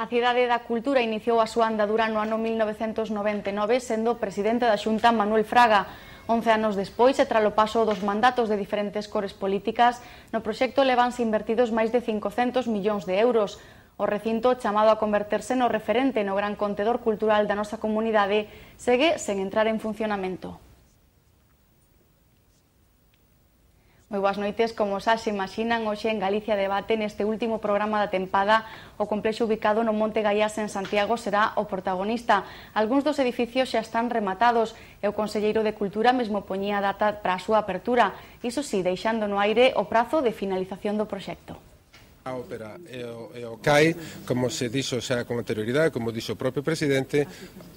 A Cidade da Cultura iniciou a súa andadura no ano 1999 sendo presidente da Xunta Manuel Fraga. 11 anos despois, e tralo paso dos mandatos de diferentes cores políticas, no proxecto levanse invertidos máis de 500 millóns de euros. O recinto, chamado a converterse no referente no gran contedor cultural da nosa comunidade, segue sen entrar en funcionamento. Moi boas noites, como xa se imaxinan, hoxe en Galicia Debate, neste último programa da tempada, o complexo ubicado no Monte Gaiás en Santiago será o protagonista. Algúns dos edificios xa están rematados e o Conselleiro de Cultura mesmo poñía data para a súa apertura, iso si, deixando no aire o prazo de finalización do proxecto. A ópera e o CAI, como se dixo xa con anterioridade, como dixo o propio presidente,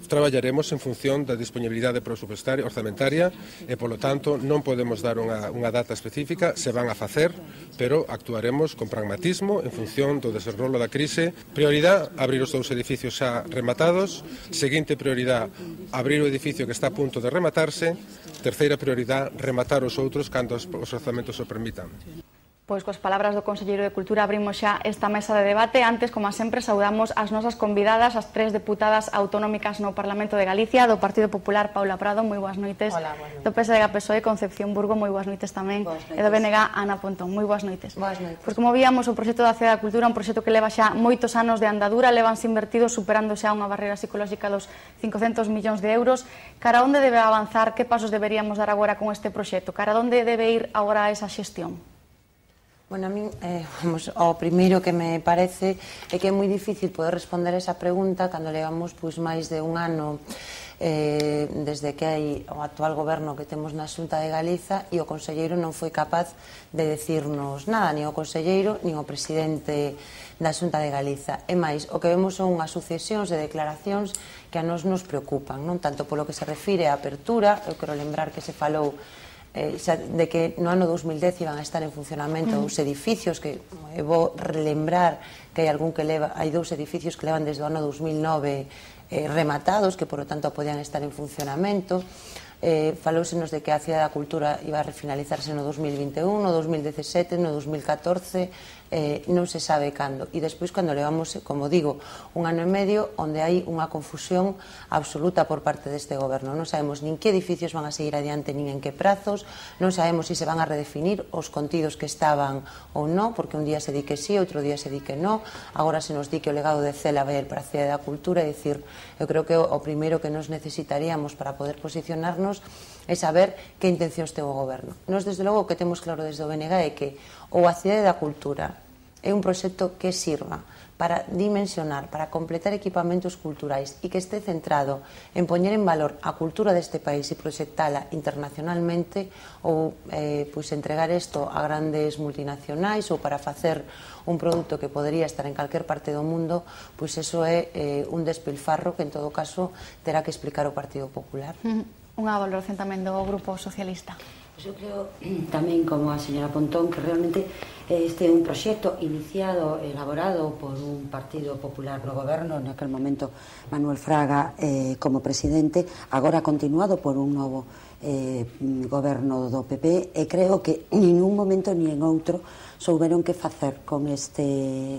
traballaremos en función da disponibilidade presupuestaria orzamentaria e, polo tanto, non podemos dar unha data específica, se van a facer, pero actuaremos con pragmatismo en función do desenrolo da crise. Prioridade, abrir os dous edificios xa rematados. Seguinte prioridade, abrir o edificio que está a punto de rematarse. Terceira prioridade, rematar os outros cando os orzamentos o permitan. Pois coas palabras do Conselleiro de Cultura abrimos xa esta mesa de debate. Antes, como sempre, saudamos as nosas convidadas, as tres deputadas autonómicas no Parlamento de Galicia, do Partido Popular, Paula Prado, moi boas noites. Hola, boas noites. Do PSDG-PSOE, Concepción Burgo, moi boas noites tamén. E do BNG, Ana Pontón, moi boas noites. Boas noites. Pois como víamos, o proxecto da Cidade da Cultura, un proxecto que leva xa moitos anos de andadura, levanse invertidos superando xa unha barreira psicolóxica dos 500 millóns de euros. Cara onde debe avanzar, que pasos deberíamos dar agora con este proxecto? Cara onde debe ir agora esa xestión? Bueno, a min, o primeiro que me parece é que é moi difícil poder responder esa pregunta cando levamos máis de un ano desde que hai o actual goberno que temos na Xunta de Galiza e o Conselleiro non foi capaz de decirnos nada, nin o Conselleiro nin o Presidente da Xunta de Galiza. E máis, o que vemos son unhas sucesións de declaracións que a nos preocupan, non tanto polo que se refire á apertura. Eu quero lembrar que se falou de que no ano 2010 iban a estar en funcionamento os edificios, que vou relembrar que hai dous edificios que levan desde o ano 2009 rematados, que por lo tanto podían estar en funcionamento. Falóusenos de que a Cidade da Cultura iba a refinalizarse no 2021, no 2017, no 2014, non se sabe cando. E despois, cando levamos, como digo, un ano e medio onde hai unha confusión absoluta por parte deste goberno. Non sabemos nin que edificios van a seguir adiante nin en que prazos, non sabemos se van a redefinir os contidos que estaban ou non, porque un día se di que sí, outro día se di que non. Agora se nos di que o legado de Cela vai ir para a Cidade da Cultura, é dicir, eu creo que o primeiro que nos necesitaríamos para poder posicionarnos é saber que intencións ten o goberno. Nos, desde logo, o que temos claro desde o BNG é que ou a Cidade da Cultura é un proxecto que sirva para dimensionar, para completar equipamentos culturais e que este centrado en poñer en valor a cultura deste país e proxectala internacionalmente, ou entregar isto a grandes multinacionais ou para facer un produto que podería estar en calquer parte do mundo, pois eso é un despilfarro que en todo caso terá que explicar o Partido Popular. Unha valoración tamén do Grupo Socialista. Eu creo tamén, como a señora Pontón, que realmente este é un proxecto iniciado, elaborado por un Partido Popular no goberno, naquel momento Manuel Fraga como presidente, agora continuado por un novo goberno do PP, e creo que nin un momento ni en outro souberon que facer con este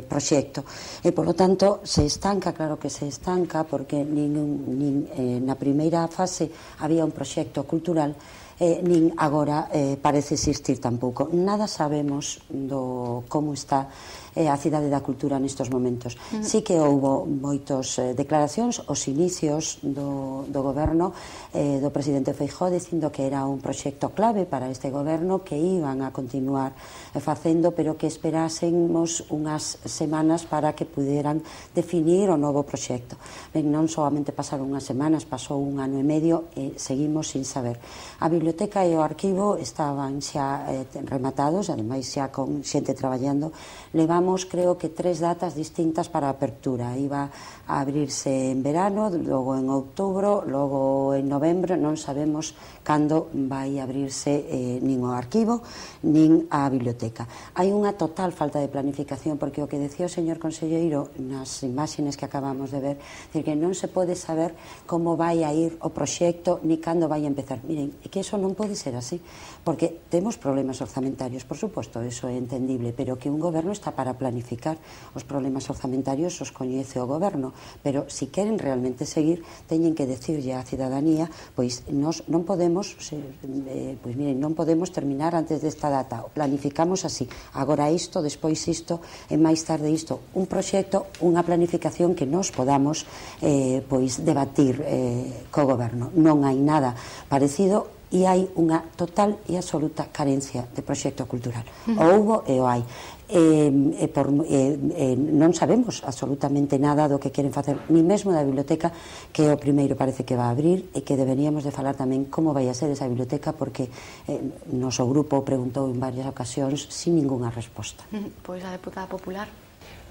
proxecto, e polo tanto se estanca, claro que se estanca, porque na primeira fase había un proxecto cultural, nin agora parece existir tampouco. Nada sabemos do como está a Cidade da Cultura nestes momentos. Sí que houbo moitas declaracións os inicios do goberno do presidente Feijóo dicindo que era un proxecto clave para este goberno, que iban a continuar facendo, pero que esperásemos unhas semanas para que puderan definir o novo proxecto. Ben, non solamente pasaron unhas semanas, pasou un ano e medio e seguimos sin saber. A biblioteca e o arquivo estaban xa rematados, ademais xa con xente traballando. Levamos, creo que 3 datas distintas para a apertura. Iba a abrirse en verano, logo en outubro, logo en novembro, non non sabemos cando vai abrirse nin o arquivo nin a biblioteca. Hai unha total falta de planificación, porque o que decía o señor conselleiro nas imaxes que acabamos de ver, que non se pode saber como vai a ir o proxecto ni cando vai a empezar. Miren, é que eso non pode ser así, porque temos problemas orzamentarios, por suposto, eso é entendible, pero que un goberno está para planificar. Os problemas orzamentarios os coñece o goberno, pero se queren realmente seguir, teñen que decirlle á cidadanía, pois nos non podemos pois miren, non podemos terminar antes desta data, planificamos así, agora isto, despois isto e máis tarde isto, un proxecto, unha planificación que nos podamos pois debatir co goberno. Non hai nada parecido e hai unha total e absoluta carencia de proxecto cultural. O houbo e o hai. Non sabemos absolutamente nada do que queren facer, ni mesmo da biblioteca, que o primeiro parece que va a abrir, e que deberíamos de falar tamén como vai a ser esa biblioteca, porque noso grupo preguntou en varias ocasións sin ningunha resposta. Pois a deputada popular.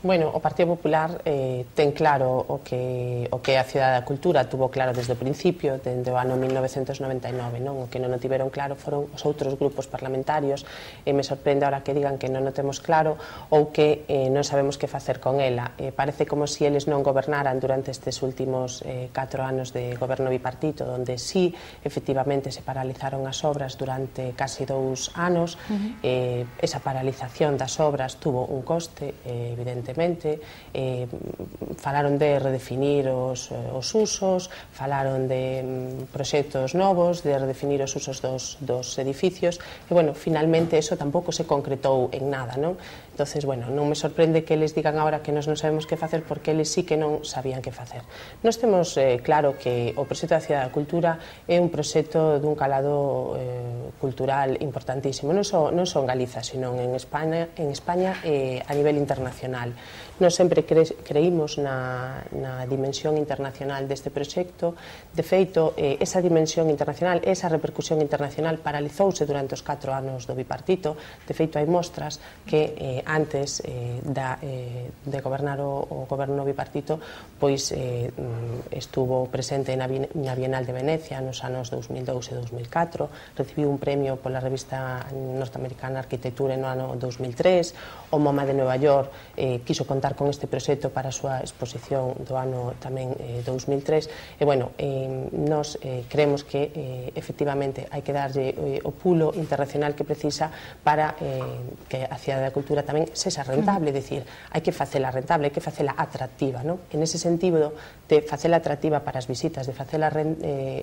Bueno, o Partido Popular ten claro o que a Cidade da Cultura tuvo claro desde o principio, dende o ano 1999, non? O que non o tiveron claro foron os outros grupos parlamentarios, e me sorprende ahora que digan que non o temos claro ou que non sabemos que facer con ela. Parece como se eles non gobernaran durante estes últimos 4 anos de goberno bipartito, onde sí, efectivamente, se paralizaron as obras durante casi 2 anos. Esa paralización das obras tuvo un coste, evidentemente. Falaron de redefinir os usos, falaron de proxectos novos, de redefinir os usos dos edificios, e, bueno, finalmente eso tampouco se concretou en nada, non? Entonces, bueno, non me sorprende que eles digan agora que nós non sabemos que facer, porque eles sí que non sabían que facer. Nós temos claro que o proxecto da Cidade da Cultura é un proxecto dun calado cultural importantísimo, non só en Galiza, sino en España e a nivel internacional. Nós sempre creímos na dimensión internacional deste proxecto. De feito, esa dimensión internacional, esa repercusión internacional paralizouse durante os 4 anos do bipartito. De feito, hai mostras que antes de gobernar o goberno bipartito, pois estuvo presente na Bienal de Venecia nos anos 2002 e 2004, recibiu un premio pola revista norteamericana Arquitectura no ano 2003, o MoMA de Nova York quiso contar con este proxecto para a súa exposición do ano tamén 2003, e, bueno, nós creemos que efectivamente hai que darlle o pulo internacional que precisa para que a Cidade da Cultura tamén sexa rentable, é dicir, hai que facela rentable, hai que facela atractiva, non? En ese sentido de facela atractiva para as visitas, de facela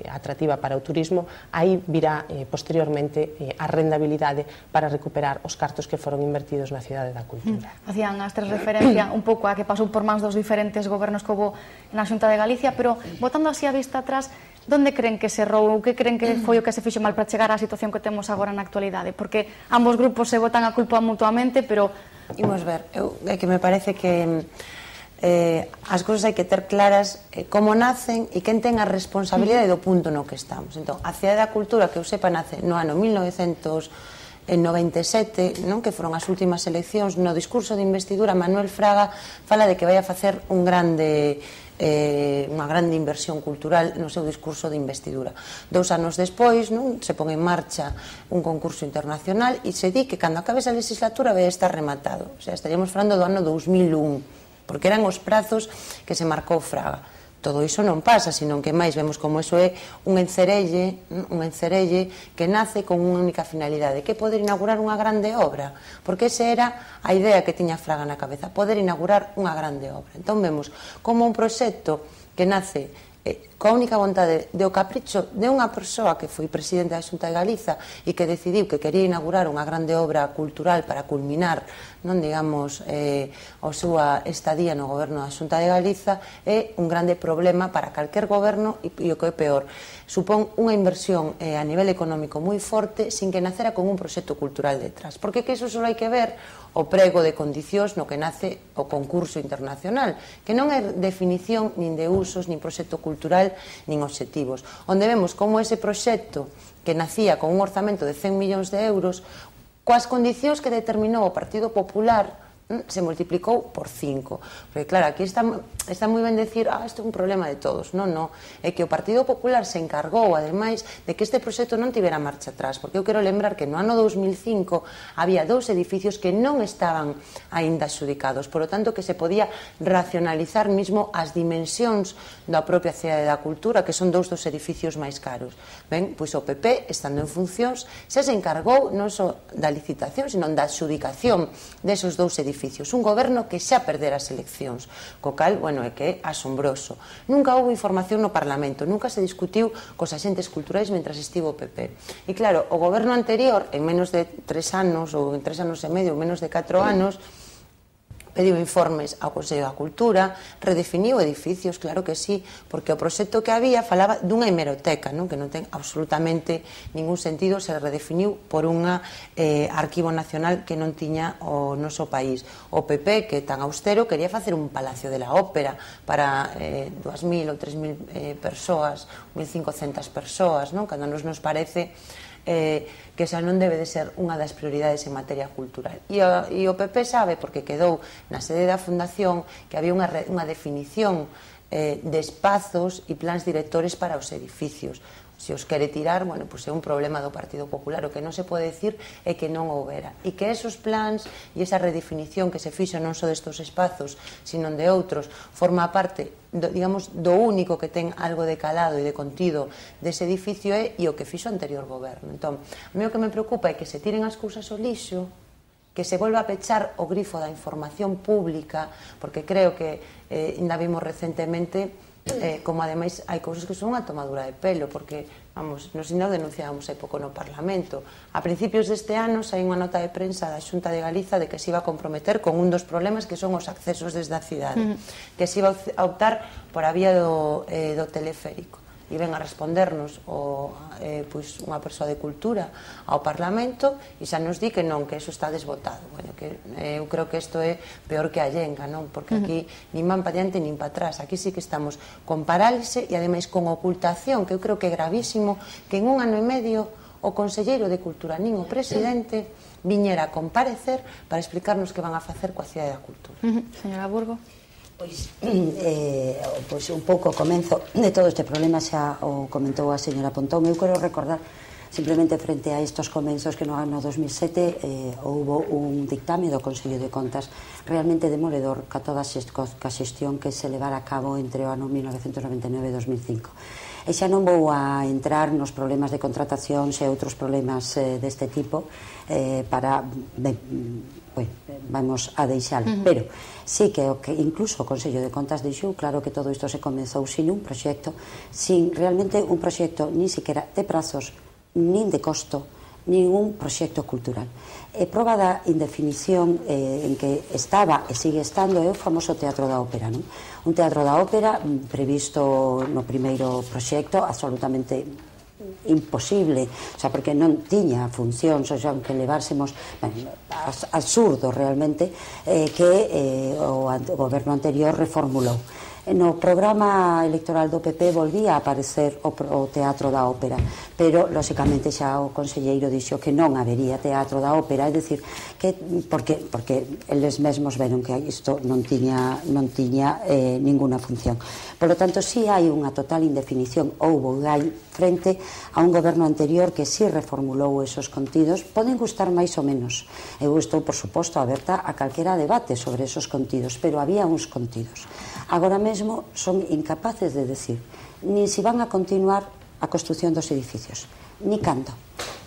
atractiva para o turismo, aí virá posteriormente a rendabilidade para recuperar os cartos que foron invertidos na Cidade da Cultura. Hacían as tres referencia un pouco a que pasou por mans dos diferentes gobernos que houve na Xunta de Galicia, pero botando así a vista atrás, onde creen que se errou, que creen que foi o que se fixo mal para chegar á situación que temos agora na actualidade? Porque ambos grupos se botan a culpa mutuamente, pero... Imos ver, é que me parece que as cousas hai que ter claras como nacen e quen ten a responsabilidade do punto no que estamos. Entón, a Cidade da Cultura, que eu sepa, nace no ano 1997, non? Que foron as últimas eleccións. No discurso de investidura, Manuel Fraga fala de que vai a facer unha grande inversión cultural no seu discurso de investidura. 2 anos despois, non, se pon en marcha un concurso internacional e se di que cando acabe esa legislatura vai estar rematado. O sea, estaríamos falando do ano 2001, porque eran os prazos que se marcou Fraga. Todo iso non pasa, sino que máis vemos como iso é un encerelle que nace con unha única finalidade, que é poder inaugurar unha grande obra, porque esa era a idea que tiña Fraga na cabeza, poder inaugurar unha grande obra. Entón vemos como un proxecto que nace coa única vontade de o capricho de unha persoa que foi presidente da Xunta de Galiza e que decidiu que quería inaugurar unha grande obra cultural para culminar, non digamos, a súa estadía no goberno da Xunta de Galiza, é un grande problema para calquer goberno e o que é peor, supón unha inversión a nivel económico moi forte sin que nacera con un proxecto cultural detrás, porque que iso só hai que ver o prego de condicións no que nace o concurso internacional, que non é definición nin de usos, nin proxecto cultural, nin obxectivos, onde vemos como ese proxecto que nacía con un orzamento de 100 millóns de euros, coas condicións que determinou o Partido Popular se multiplicou por 5. Porque claro, aquí está moi ben decir isto é un problema de todos. Non, é que o Partido Popular se encargou, ademais, de que este proxecto non tivera marcha atrás, porque eu quero lembrar que no ano 2005 había 2 edificios que non estaban aínda adxudicados, por lo tanto que se podía racionalizar mismo as dimensións da propia Cidade da Cultura, que son 2 dos edificios máis caros. Ben, pois o PP, estando en funcións, se encargou non só da licitación, sino da adxudicación desos 2 edificios. Un goberno que xa perdera as eleccións, co cal, bueno, é que é asombroso. Nunca houve información no Parlamento, nunca se discutiu cos axentes culturais mentras estivo o PP. E claro, o goberno anterior, en menos de 3 anos, ou en 3 anos e medio, ou menos de 4 anos, pediu informes ao Consello da Cultura, redefiniu edificios, claro que sí, porque o proxecto que había falaba dunha hemeroteca, que non ten absolutamente ningún sentido, se redefiniu por un arquivo nacional que non tiña o noso país. O PP, que tan austero, quería facer un palacio de la ópera para 2.000 ou 3.000 persoas, 1.500 persoas, cando nos parece que xa non debe de ser unha das prioridades en materia cultural. E o PP sabe, porque quedou na sede da Fundación, que había unha definición de espazos e plans directores para os edificios. Se os quere tirar, bueno, pois é un problema do Partido Popular. O que non se pode decir é que non houbera. E que esos plans e esa redefinición que se fixo non só destos espazos, sino de outros, forma parte, digamos, do único que ten algo de calado e de contido dese edificio e o que fixo o anterior goberno. Entón, a mí o que me preocupa é que se tiren as cousas ao lixo, que se volva a pechar o grifo da información pública, porque creo que ainda vimos recentemente como ademais hai cousas que son unha tomadura de pelo, porque, vamos, nos ainda denunciábamos hai pouco no Parlamento. A principios deste ano hai unha nota de prensa da Xunta de Galiza de que se iba a comprometer con un dos problemas que son os accesos desde a cidade, que se iba a optar por a vía do teleférico. E ven a respondernos unha persoa de cultura ao Parlamento e xa nos di que non, que eso está desbotado. Bueno, que eu creo que isto é peor que a llenga, non? Porque aquí nin van pa diante nin pa atrás. Aquí sí que estamos con parálise e ademais con ocultación, que eu creo que é gravísimo que en 1 ano e medio o Conselleiro de Cultura nin o Presidente viñera a comparecer para explicarnos que van a facer coa Cidade da Cultura. Señora Burgo. Pois un pouco o comenzo de todo este problema xa o comentou a señora Pontón. Eu quero recordar simplemente frente a estos comenzos que no ano 2007 houbo un dictame do Consello de Contas realmente demoledor ca toda a xestión que se levara a cabo entre o ano 1999 e 2005. E xa non vou a entrar nos problemas de contratación e outros problemas deste tipo para... vamos a deixalo, pero sí que incluso o Consello de Contas deixou claro que todo isto se comezou sin un proxecto, sin realmente un proxecto nin siquiera de prazos, nin de costo, nin un proxecto cultural. E proba da indefinición en que estaba e sigue estando é o famoso Teatro da Ópera, non? Un teatro da ópera previsto no primeiro proxecto absolutamente imposible, porque non tiña funcións, ou xa, que levársemos absurdo realmente, que o goberno anterior reformulou. No programa electoral do PP volvía a aparecer o Teatro da Ópera, pero, lóxicamente, xa o conselleiro dixo que non habería Teatro da Ópera, é dicir, porque eles mesmos veron que isto non tiña ninguna función. Por lo tanto, si hai unha total indefinición, houbo frente a un goberno anterior que si reformulou esos contidos, poden gustar máis ou menos. Eu estou, por suposto, aberta a calquera debate sobre esos contidos, pero había uns contidos. Agora mesmo son incapaces de decir nin se van a continuar a construción dos edificios, ni cando,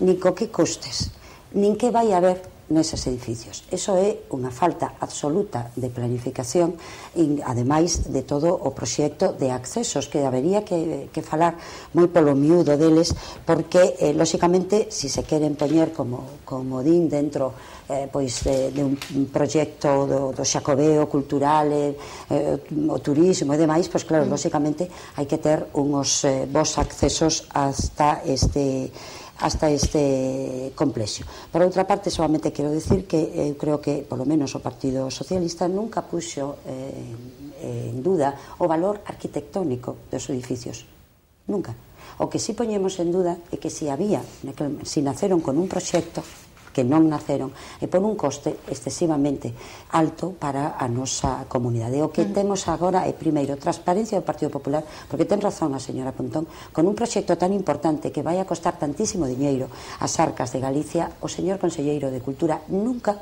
ni co que custes, nin que vai haber neses edificios. Eso é unha falta absoluta de planificación e, ademais de todo o proxecto de accesos, que habería que falar moi polo miúdo deles, porque, lóxicamente, se se queren poñer como din dentro de un proxecto do xacobeo cultural, o turismo e demais, pois claro, lóxicamente hai que ter uns bons accesos hasta este complexo. Por outra parte, solamente quero decir que eu creo que, polo menos, o Partido Socialista nunca puxo en duda o valor arquitectónico dos edificios. Nunca. O que si poñemos en duda é que si naceron con un proxecto, que non naceron e por un coste excesivamente alto para a nosa comunidade. O que temos agora é, primeiro, transparencia do Partido Popular, porque ten razón a señora Pontón, con un proxecto tan importante que vai a costar tantísimo diñeiro ás arcas de Galicia, o señor conselleiro de Cultura nunca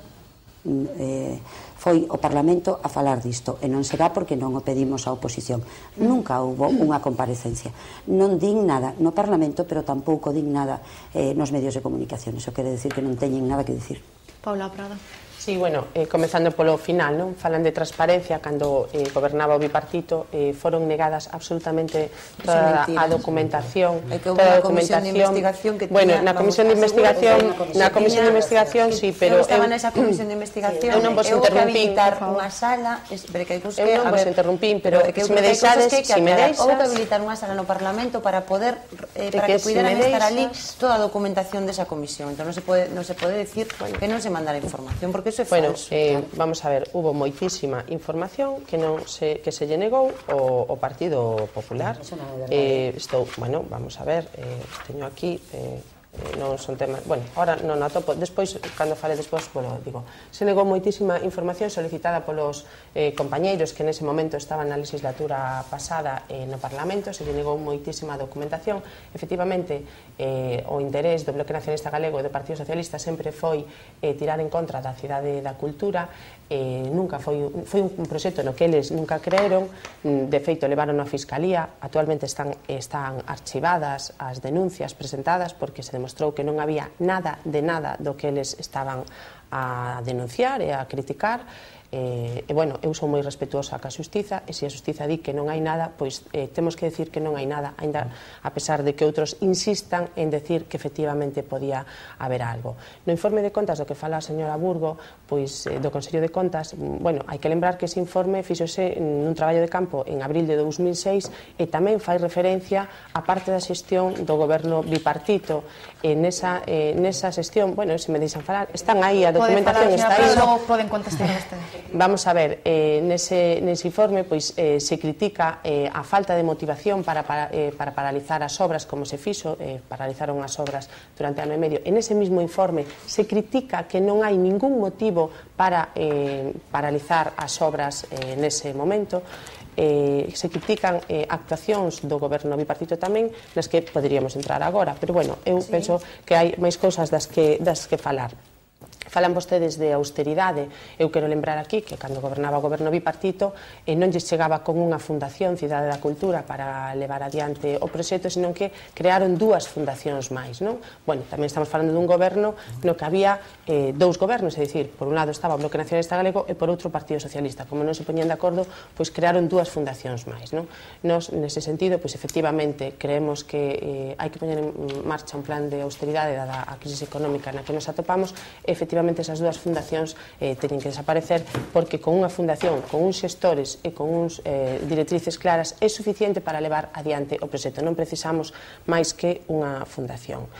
foi ao Parlamento a falar disto, e non será porque non o pedimos á oposición. Nunca houbo unha comparecencia, non din nada no Parlamento, pero tampouco din nada nos medios de comunicación. Iso quere decir que non teñen nada que dicir. Paula Prada. Sí, bueno, comezando polo final, non? Falan de transparencia, cando gobernaba o bipartito, foron negadas absolutamente toda a documentación, toda a comisión de investigación que bueno, na comisión de investigación, sí, pero eu estaba nesa comisión de investigación, eu non vos interrumpín, unha sala, eu non vos interrumpín, pero se me deixades, houve que habilitar unha sala no Parlamento para poder para que puderan estar ali toda a documentación desa comisión. Entón non se pode decir que non se mandara información, porque eso é falso. Vamos a ver, hubo moitísima información que se lle negou o Partido Popular. Bueno, vamos a ver, teño aquí non son temas, bueno, ahora non atopo, despois, cando fale despois, bueno, digo, se negou moitísima información solicitada polos compañeiros que nese momento estaban na legislatura pasada no Parlamento, se lle negou moitísima documentación. Efectivamente, o interés do Bloque Nacionalista Galego e do Partido Socialista sempre foi tirar en contra da Cidade da Cultura. Nunca foi un proxecto no que eles nunca creeron. De feito, levaron a Fiscalía, actualmente están archivadas as denuncias presentadas porque se demostrou que non había nada de nada do que eles estaban a denunciar e a criticar. Bueno, eu sou moi respetuosa ca xustiza, e se a xustiza di que non hai nada, pois temos que decir que non hai nada, ainda a pesar de que outros insistan en decir que efectivamente podía haber algo. No informe de contas do que fala a señora Burgo, pois do Consello de Contas, bueno, hai que lembrar que ese informe fixose nun traballo de campo en abril de 2006 e tamén fai referencia á parte da xestión do goberno bipartito. Nesa xestión, bueno, se me deixan falar, están aí, a documentación está aí. Poden contestar vostede. Vamos a ver, nese informe pois se critica a falta de motivación para paralizar as obras, como se fixo, paralizaron as obras durante ano e medio. En ese mismo informe se critica que non hai ningún motivo para paralizar as obras nese momento. Se critican actuacións do goberno bipartito tamén, nas que poderíamos entrar agora, pero bueno, eu penso que hai máis cousas das que falar. Falan vostedes de austeridade. Eu quero lembrar aquí que cando gobernaba o goberno bipartito non lles chegaba con unha fundación Cidade da Cultura para levar adiante o proxecto, senón que crearon dúas fundacións máis, non? Bueno, tamén estamos falando dun goberno no que había dous gobernos, é dicir, por un lado estaba o Bloque Nacionalista Galego e por outro o Partido Socialista. Como non se poñían de acordo, pois crearon dúas fundacións máis, non? Nos, nese sentido, pois efectivamente, creemos que hai que poñer en marcha un plan de austeridade dada a crisis económica na que nos atopamos. Efectivamente, esas dúas fundacións teñen que desaparecer, porque con unha fundación, con uns xestores e con uns directrices claras é suficiente para levar adiante o proxecto. Non precisamos máis que unha fundación.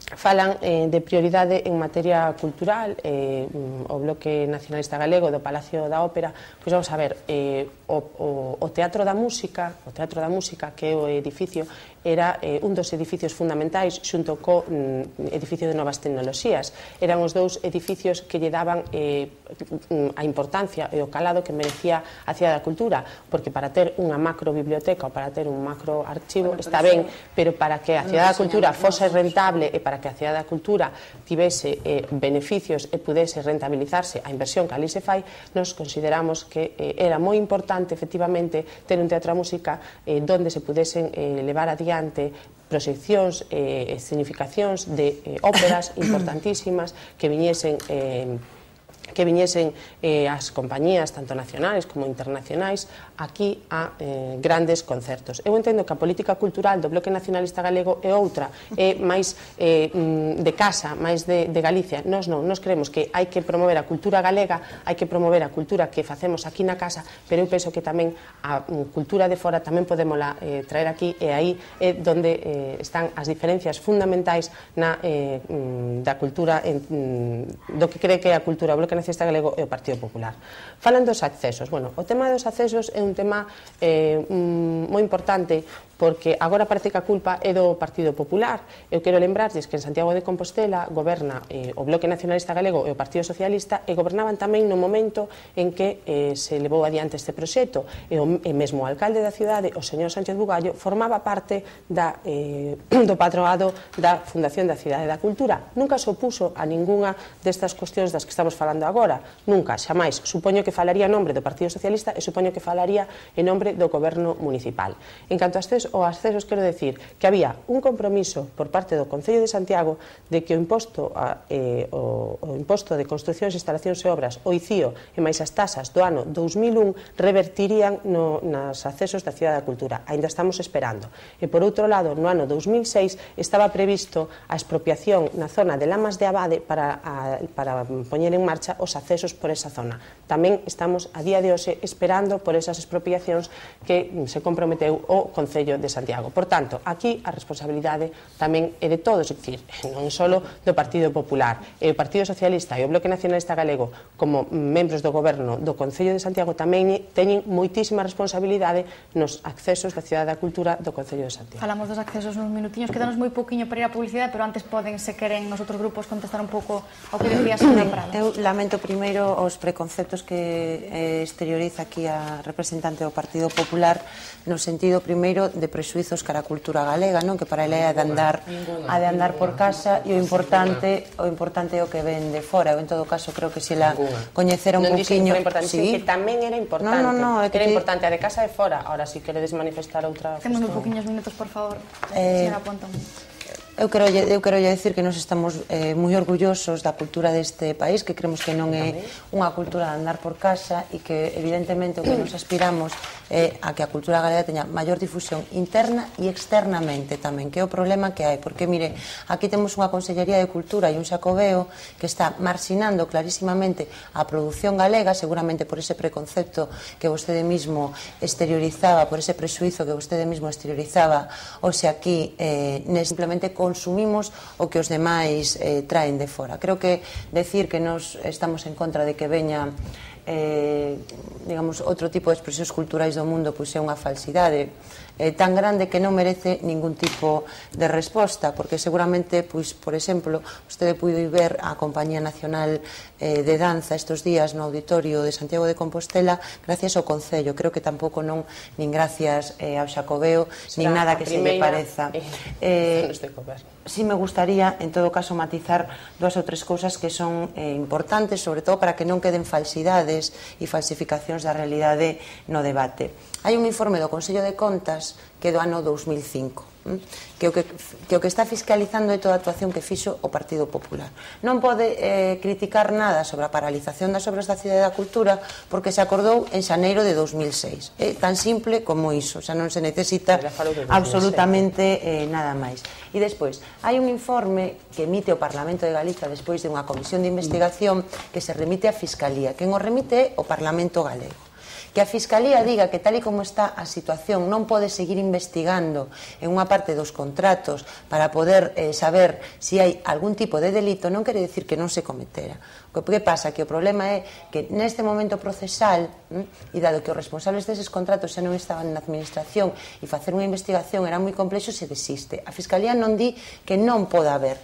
Falan de prioridade en materia cultural. O Bloque Nacionalista Galego do Palacio da Ópera, pois vamos a ver, o Teatro da Música, que é o edificio, era un dos edificios fundamentais xunto co edificio de Novas Tecnoloxías. Eran os dous edificios que lle daban a importancia e o calado que merecía a Cidade da Cultura, porque para ter unha macro biblioteca ou para ter un macro archivo está ben, pero para que a Cidade da Cultura fose rentable e para que a Cidade da Cultura tivese beneficios e pudese rentabilizarse a inversión que ali se fai, nos consideramos que era moi importante efectivamente ter un teatro da música donde se pudesen levar adiante proxeccións e escenificacións de óperas importantísimas que viñesen as compañías tanto nacionais como internacionais aquí a grandes concertos. Eu entendo que a política cultural do Bloque Nacionalista Galego é outra, é máis de casa, máis de Galicia. Nós non, nós creemos que hai que promover a cultura galega, hai que promover a cultura que facemos aquí na casa, pero eu penso que tamén a cultura de fora tamén podemos traer aquí, e aí é onde están as diferencias fundamentais da cultura, do que cree que é a cultura. O Bloque Nacionalista Galego e o Partido Popular. Falan dos accesos. Bueno, o tema dos accesos é un tema moi importante porque agora parece que a culpa é do Partido Popular. Eu quero lembrarles que en Santiago de Compostela goberna o Bloque Nacionalista Galego e o Partido Socialista e gobernaban tamén no momento en que se levou adiante este proxecto e mesmo o alcalde da cidade, o señor Sánchez Bugallo, formaba parte do patroado da Fundación da Cidade da Cultura. Nunca se opuso a ningunha destas cuestións das que estamos falando agora. Nunca, xamais. Supoño que falaría en nombre do Partido Socialista e supoño que falaría en nombre do goberno municipal. En canto aos accesos, quero decir que había un compromiso por parte do Concello de Santiago de que o imposto de construcións, instalacións e obras, o ICIO e máis as tasas do ano 2001 revertirían nos accesos da Cidade da Cultura. Ainda estamos esperando. E por outro lado, no ano 2006 estaba previsto a expropiación na zona de Lamas de Abade para poñer en marcha os accesos por esa zona. Tamén estamos a día de hoxe esperando por esas expropiacións que se comprometeu o Concello de Santiago. Por tanto, aquí a responsabilidade tamén é de todos, é dicir, non só do Partido Popular, e o Partido Socialista e o Bloque Nacionalista Galego como membros do goberno do Concello de Santiago tamén teñen moitísima responsabilidade nos accesos da Cidade da Cultura do Concello de Santiago. Falamos dos accesos nos minutiños, quedanos moi pouquiño para ir a publicidade, pero antes poden, se queren, nos outros grupos contestar un pouco ao que decía a señora Prado. Eu lamento primeiro os preconceptos que exterioriza aquí a representante do Partido Popular no sentido primeiro de prexuizos cara a cultura galega, non? Que para ela é de andar por casa e o importante é o que ven de fora. Eu en todo caso creo que se ela coñecera un pouquiño, que tamén era importante. Era importante a de casa e fora. Ahora si queredes manifestar outra. Temos moi pouquiños minutos, por favor. Señora Pontón. Eu quero decir que nos estamos moi orgullosos da cultura deste país, que creemos que non é unha cultura de andar por casa e que evidentemente o que nos aspiramos é a que a cultura galega teña maior difusión interna e externamente tamén, que é o problema que hai, porque mire, aquí temos unha Consellería de Cultura e un Xacobeo que está marxinando clarísimamente a produción galega, seguramente por ese preconcepto que vostede mismo exteriorizaba, por ese prexuizo que vostede mismo exteriorizaba, ou se aquí simplemente consumimos o que os demais traen de fora. Creo que decir que nos estamos en contra de que veña digamos, outro tipo de expresións culturais do mundo, pois é unha falsidade tan grande que non merece ningún tipo de resposta, porque seguramente, pois, por exemplo, vostede puido ver a Compañía Nacional de Danza estes días no auditorio de Santiago de Compostela gracias ao Concello. Creo que tampouco non nin gracias ao Xacobeo, nin nada que se lle pareza. Si me gustaría, en todo caso, matizar dúas ou tres cousas que son importantes, sobre todo para que non queden falsidades e falsificacións da realidade no debate. Hai un informe do Consello de Contas que é do ano 2005, que o que está fiscalizando é toda a actuación que fixo o Partido Popular. Non pode criticar nada sobre a paralización das obras da Cidade da Cultura porque se acordou en xaneiro de 2006. É tan simple como iso, xa non se necesita absolutamente nada máis. E despois, hai un informe que emite o Parlamento de Galiza despois de unha comisión de investigación que se remite á Fiscalía. Quen o remite é o Parlamento Galego. Que a Fiscalía diga que tal e como está a situación non pode seguir investigando en unha parte dos contratos para poder saber se hai algún tipo de delito non quere decir que non se cometera. O que pasa? Que o problema é que neste momento procesal e dado que os responsables deses contratos xa non estaban na administración e facer unha investigación era moi complexo, se desiste. A Fiscalía non di que non poda haber.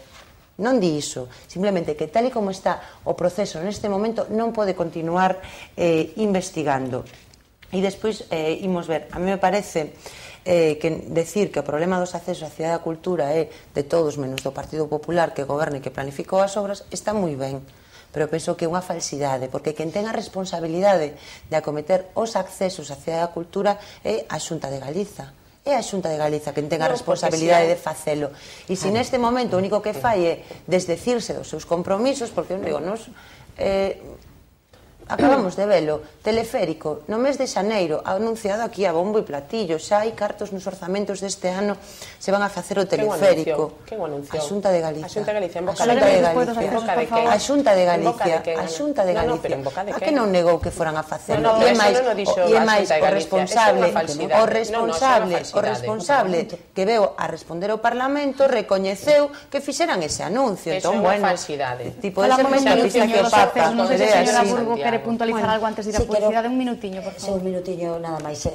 Non di iso, simplemente que tal e como está o proceso neste momento non pode continuar investigando. E despois imos ver, a mí me parece que decir que o problema dos accesos á Cidade da Cultura é de todos menos do Partido Popular que goberne e que planificou as obras, está moi ben, pero penso que é unha falsidade, porque quen ten a responsabilidade de acometer os accesos á Cidade da Cultura é a Xunta de Galiza. É a Xunta de Galiza quen ten a responsabilidade de facelo. E se neste momento o único que fai é desdecirse dos seus compromisos, porque eu digo, nos... acabamos de velo, teleférico, no mes de xaneiro, anunciado aquí a bombo e platillo, xa hai cartos nos orzamentos deste ano, se van a facer o teleférico. Quen o anunciou? A Xunta de Galicia. A Xunta de Galicia, en boca de Galicia. A Xunta de Galicia. A Xunta de Galicia. A que non negou que foran a facelo? E máis, o responsable que veu a responder ao Parlamento recoñeceu que fixeran ese anuncio. Eso é unha falsidade. Tipo, ese momento que o Papa. Non sei se a señora Burgo quere puntualizar algo antes de ir a publicidade. Un minutiño, por favor. Un minutiño nada máis.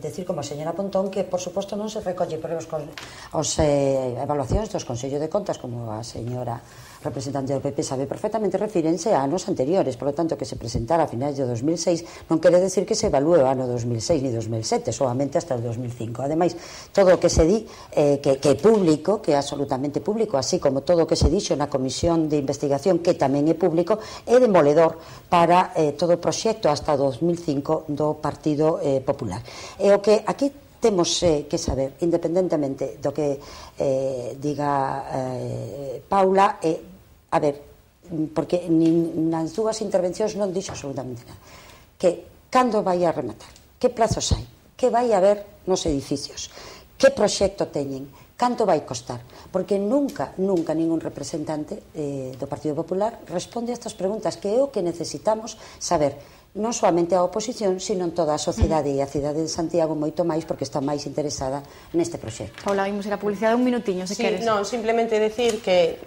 Decir como a señora Pontón que, por suposto, non se recolle por as evaluacións dos Consellos de Contas, como a señora representante do PP sabe perfectamente, refírense a anos anteriores, por lo tanto que se presentara a finais de 2006 non quere decir que se evalúe o ano 2006 ni 2007, solamente hasta o 2005. Ademais, todo o que se di que é público, que é absolutamente público, así como todo o que se dixo na Comisión de Investigación, que tamén é público, é demoledor para todo o proxecto hasta 2005 do Partido Popular. E o que aquí temos que saber, independentemente do que diga Paula, a ver, porque nas dúas intervencións non dixo absolutamente nada, que cando vai a rematar, que plazos hai, que vai haber nos edificios, que proxecto teñen, canto vai costar, porque nunca ningún representante do Partido Popular responde a estas preguntas, que é o que necesitamos saber, non soamente a oposición, sino toda a sociedade e a cidade de Santiago moito máis, porque está máis interesada neste proxecto. Paula, vimos a publicidade un minutiño, se queres. Non, simplemente decir que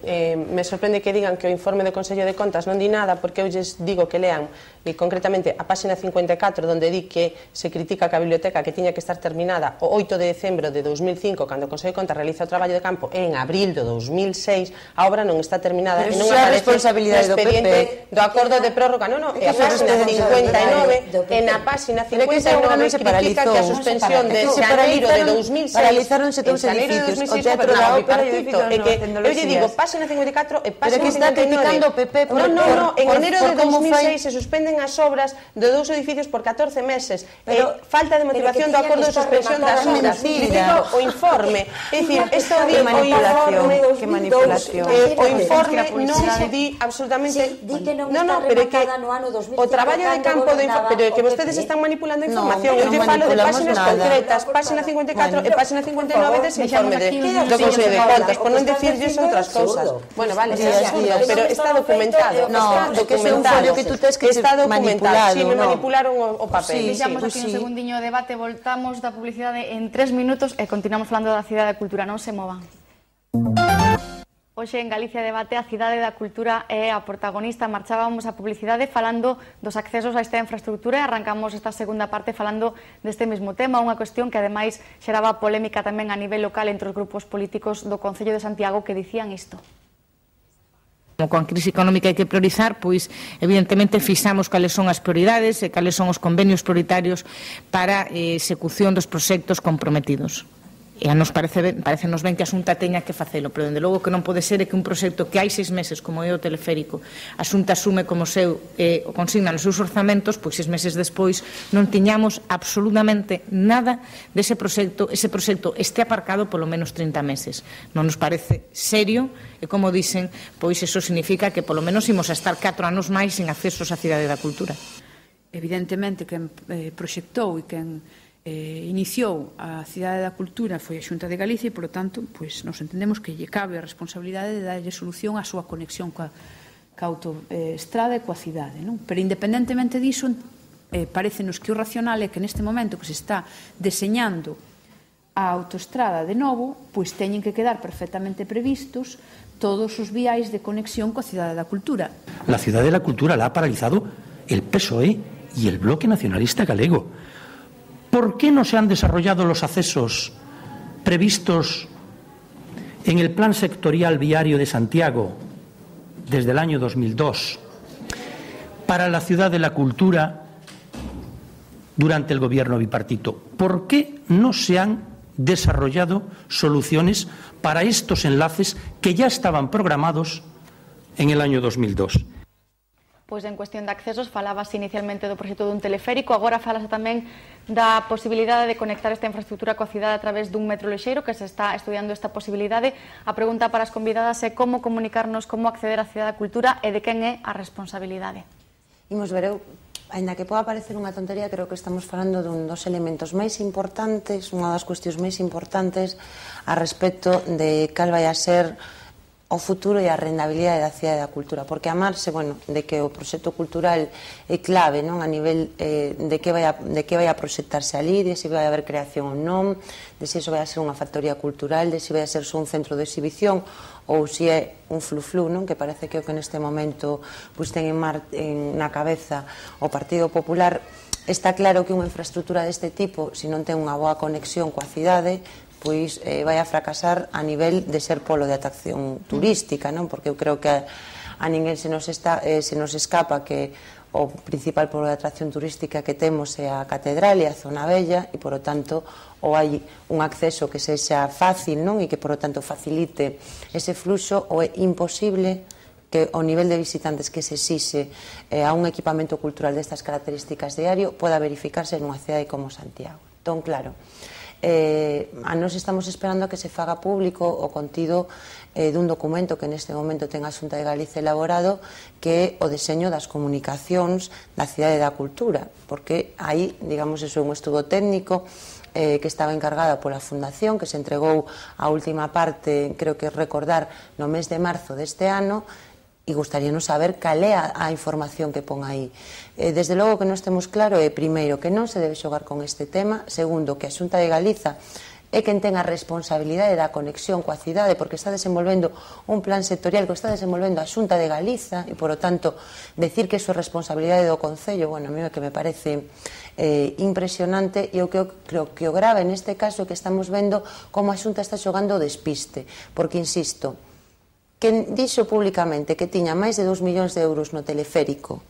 me sorprende que digan que o informe do Consello de Contas non di nada, porque eu lles digo que lean concretamente a página 54, onde di que se critica que a biblioteca que tiña que estar terminada o 8 de decembro de 2005, cando o Consello de Contas realiza o traballo de campo, en abril de 2006, a obra non está terminada e non aparece no expediente do acordo de prórroga. Non, é a página 59, e na página 59 critica que a suspensión de xaneiro de 2006 paralizáronse todos os edificios, o Teatro da Ópera e o edificio e que eu lle digo, página 54 e página 59. Non, en enero de 2006 se suspenden as obras de dous edificios por 14 meses, falta de motivación do acordo de suspensión das obras. O informe, é dicir, isto di o informe, que manipulación, o informe non se di absolutamente, non, pero que o traballo de campo, pero que vostedes están manipulando información. Eu lle falo de páxinas concretas, páxina 54 e páxina 59 dese informe do Consello de Contas, por non dicirlles outras cousas. Bueno, vale, pero está documentado. Non, que é un folio que tú tes que está manipulado. Si, me manipularon o papel. Deixamos aquí un segundiño de debate, voltamos da publicidade en 3 minutos e continuamos falando da Cidade da Cultura, non se movan. Hoxe en Galicia Debate a Cidade da Cultura é a protagonista. Marchábamos a publicidade falando dos accesos a esta infraestructura e arrancamos esta segunda parte falando deste mesmo tema, unha cuestión que ademais xeraba polémica tamén a nivel local entre os grupos políticos do Concello de Santiago que dicían isto. Con a crise económica hai que priorizar, pois evidentemente fixamos cales son as prioridades e cales son os convenios prioritarios para execución dos proxectos comprometidos. E a nos parecenos ben que a Xunta teña que facelo, pero dende logo que non pode ser é que un proxecto que hai 6 meses, como é o teleférico, a Xunta asume como seu o consigna nos seus orzamentos, pois 6 meses despois non tiñamos absolutamente nada dese proxecto, ese proxecto este aparcado polo menos 30 meses. Non nos parece serio e, como dicen, pois iso significa que polo menos imos a estar 4 anos máis sin accesos á Cidade da Cultura. Evidentemente, quen proxectou e quen iniciou a Cidade da Cultura foi a Xunta de Galicia e, polo tanto, pois, nos entendemos que lle cabe a responsabilidade de darlle solución á súa conexión coa autoestrada e coa cidade, non? Pero, independentemente diso, parecenos que o racional é que neste momento que se está deseñando a autoestrada de novo, pois teñen que quedar perfectamente previstos todos os viais de conexión coa Cidade da Cultura. La Cidade da Cultura la ha paralizado el PSOE y el Bloque Nacionalista Galego. ¿Por qué no se han desarrollado los accesos previstos en el Plan Sectorial Viario de Santiago desde el año 2002 para la Ciudad de la Cultura durante el gobierno bipartito? ¿Por qué no se han desarrollado soluciones para estos enlaces que ya estaban programados en el año 2002? Pois en cuestión de accesos falabas inicialmente do proxecto dun teleférico, agora falase tamén da posibilidade de conectar esta infraestructura coa cidade a través dun metro lixeiro, que se está estudiando esta posibilidade. A pregunta para as convidadas é como comunicarnos, como acceder á Cidade da Cultura e de quen é a responsabilidade. Imos ver, ainda que poda parecer unha tontería, creo que estamos falando dun dos elementos máis importantes, unha das cuestións máis importantes a respecto de cal vai a ser o futuro e a rendabilidade da cidade da cultura, porque amarse, bueno, de que o proxecto cultural é clave, non, a nivel de que vai a proxectarse ali, de se vai haber creación ou non, de se iso vai a ser unha factoría cultural, de se vai a ser só un centro de exhibición ou se é un flu-flu, non, que parece que o que neste momento pois ten na cabeza o Partido Popular. Está claro que unha infraestructura deste tipo, se non ten unha boa conexión coa cidade, pois vai a fracasar a nivel de ser polo de atracción turística, non? Porque eu creo que a ninguén se nos escapa que o principal polo de atracción turística que temos é a Catedral e a Zona Bella, e, por o tanto, ou hai un acceso que sexa fácil, non? E que, por o tanto, facilite ese fluxo, ou é imposible que o nivel de visitantes que se exixe a un equipamento cultural destas características diario poda verificarse nunha cidade como Santiago. Entón, claro, a nós estamos esperando a que se faga público o contido dun documento que neste momento ten a Xunta de Galicia elaborado, que é o deseño das comunicacións da cidade da cultura, porque aí, digamos, é un estudo técnico que estaba encargada pola Fundación, que se entregou a última parte, creo que recordar, no mes de marzo deste ano, e gustaríanos saber cal é a información que pon aí. Desde logo que nós temos claro é, primeiro, que non se debe xogar con este tema, segundo, que a Xunta de Galiza é quen ten a responsabilidade da conexión coa cidade, porque está desenvolvendo un plan sectorial que está desenvolvendo a Xunta de Galiza, e, por o tanto, decir que iso é responsabilidade do Concello, bueno, a mí que me parece impresionante, e eu creo que o grave neste caso é que estamos vendo como a Xunta está xogando o despiste, porque, insisto, quen dixo públicamente que tiña máis de 2 millóns de euros no teleférico,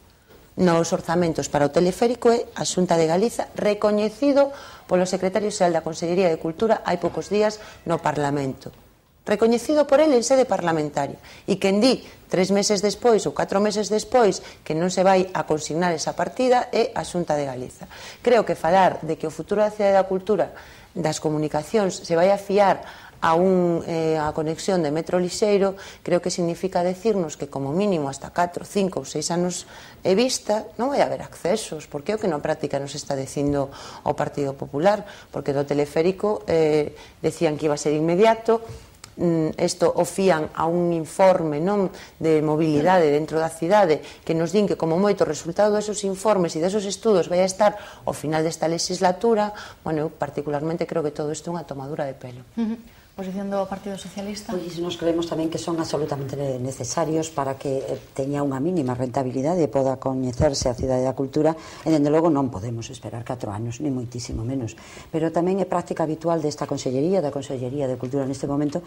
nos orzamentos para o teleférico, é a Xunta de Galiza, recoñecido polo secretario xeral da Consellería de Cultura hai poucos días no Parlamento. Recoñecido por ele en sede parlamentaria. E quen di 3 meses despois ou 4 meses despois que non se vai a consignar esa partida é a Xunta de Galiza. Creo que falar de que o futuro da cidade da cultura, das comunicacións, se vai a fiar a conexión de metro lixeiro, creo que significa decirnos que como mínimo hasta 4, 5 ou 6 anos e vista non vai haber accesos, porque é o que na práctica nos está dicindo o Partido Popular, porque do teleférico decían que iba a ser inmediato. Isto o fían a un informe, non, de mobilidade dentro da cidade, que nos din que como moito o resultado desos informes e desos estudos vai a estar ao final desta legislatura. Bueno, eu particularmente creo que todo isto é unha tomadura de pelo. Posición do Partido Socialista? Pois nos creemos tamén que son absolutamente necesarios para que teña unha mínima rentabilidade e poda coñecerse a cidade da cultura, e dende logo non podemos esperar 4 anos, ni moitísimo menos. Pero tamén é práctica habitual desta Consellería, da Consellería de Cultura neste momento,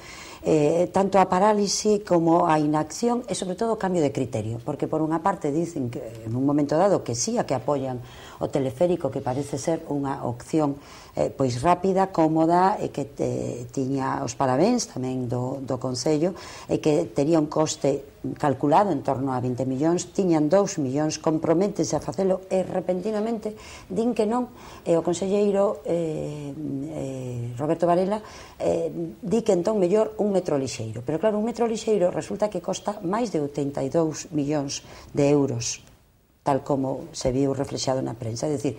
tanto a parálise como a inacción e sobre todo o cambio de criterio, porque por unha parte dicen que en un momento dado que sí a que apoian o teleférico, que parece ser unha opción pois rápida, cómoda, e que tiña os parabéns tamén do Concello, e que tería un coste calculado en torno a 20 millóns, tiñan 2 millóns, comprométese a facelo e repentinamente din que non, e o conselleiro Roberto Varela di que entón mellor un metro lixeiro, pero claro, un metro lixeiro resulta que costa máis de 82 millóns de euros, tal como se viu reflexado na prensa, é dicir,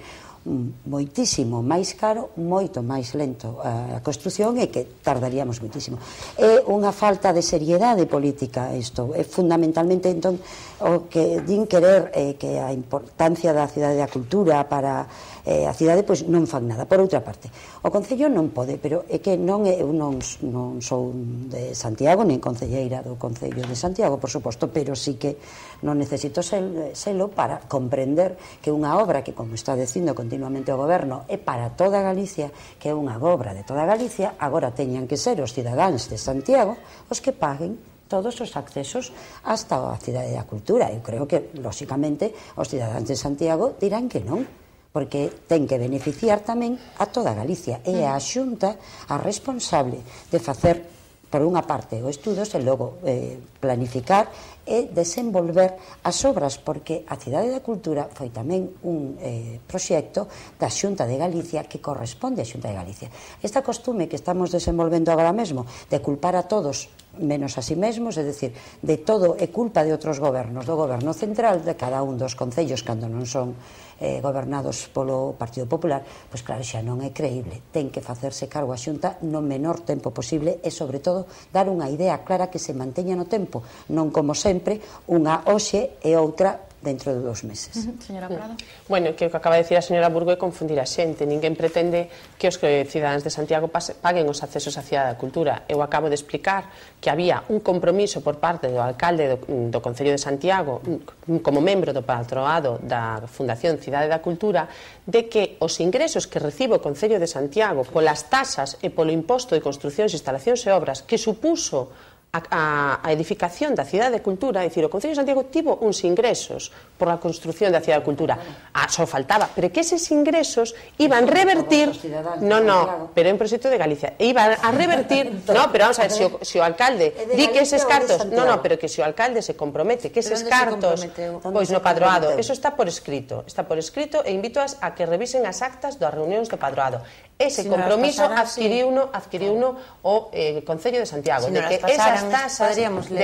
moitísimo máis caro, moito máis lento a construción, e que tardaríamos moitísimo. É unha falta de seriedade política isto, é fundamentalmente entón o que din querer que a importancia da cidade da cultura para a cidade, pois non fan nada. Por outra parte, o Concello non pode, pero é que eu non sou de Santiago, nin concelleira do Concello de Santiago, por suposto, pero sí que non necesito selo para comprender que unha obra que, como está dicindo continuamente o Goberno, é para toda Galicia, que é unha obra de toda Galicia, agora teñan que ser os cidadáns de Santiago os que paguen todos os accesos hasta a cidade da cultura. Eu creo que, lóxicamente, os cidadáns de Santiago dirán que non, porque ten que beneficiar tamén a toda Galicia. É a Xunta a responsable de facer, por unha parte, o estudos e logo planificar e desenvolver as obras, porque a Cidade da Cultura foi tamén un proxecto da Xunta de Galicia que corresponde á Xunta de Galicia. Esta costume que estamos desenvolvendo agora mesmo de culpar a todos menos a sí mesmos, é dicir, de todo é culpa de outros gobernos, do goberno central, de cada un dos concellos, cando non son gobernados polo Partido Popular, pois claro, xa non é creíble. Ten que facerse cargo a Xunta no menor tempo posible e, sobre todo, dar unha idea clara que se manteña no tempo, non como sempre, unha hoxe e outra dentro de 2 meses. Señora Prado. Bueno, que o que acaba de decir a señora Burgo é confundir a xente. Ninguén pretende que os cidadáns de Santiago paguen os accesos á Cidade da Cultura. Eu acabo de explicar que había un compromiso por parte do alcalde do Concello de Santiago, como membro do patroado da Fundación Cidade da Cultura, de que os ingresos que recibe o Concello de Santiago polas tasas e polo imposto de construcións, instalacións e obras que supuso a edificación da Cidade de Cultura, é dicir, o Concello de Santiago tivo uns ingresos por a construción da Cidade de Cultura. Só faltaba, pero que eses ingresos iban revertir, pero é un proxecto de Galicia, iban a revertir, pero vamos a ver, se o alcalde di que eses cartos, pero que se o alcalde se compromete que eses cartos, pois no padroado, eso está por escrito, e invitoas a que revisen as actas das reunións do padroado. Ese compromiso adquiriuno o Concello de Santiago, de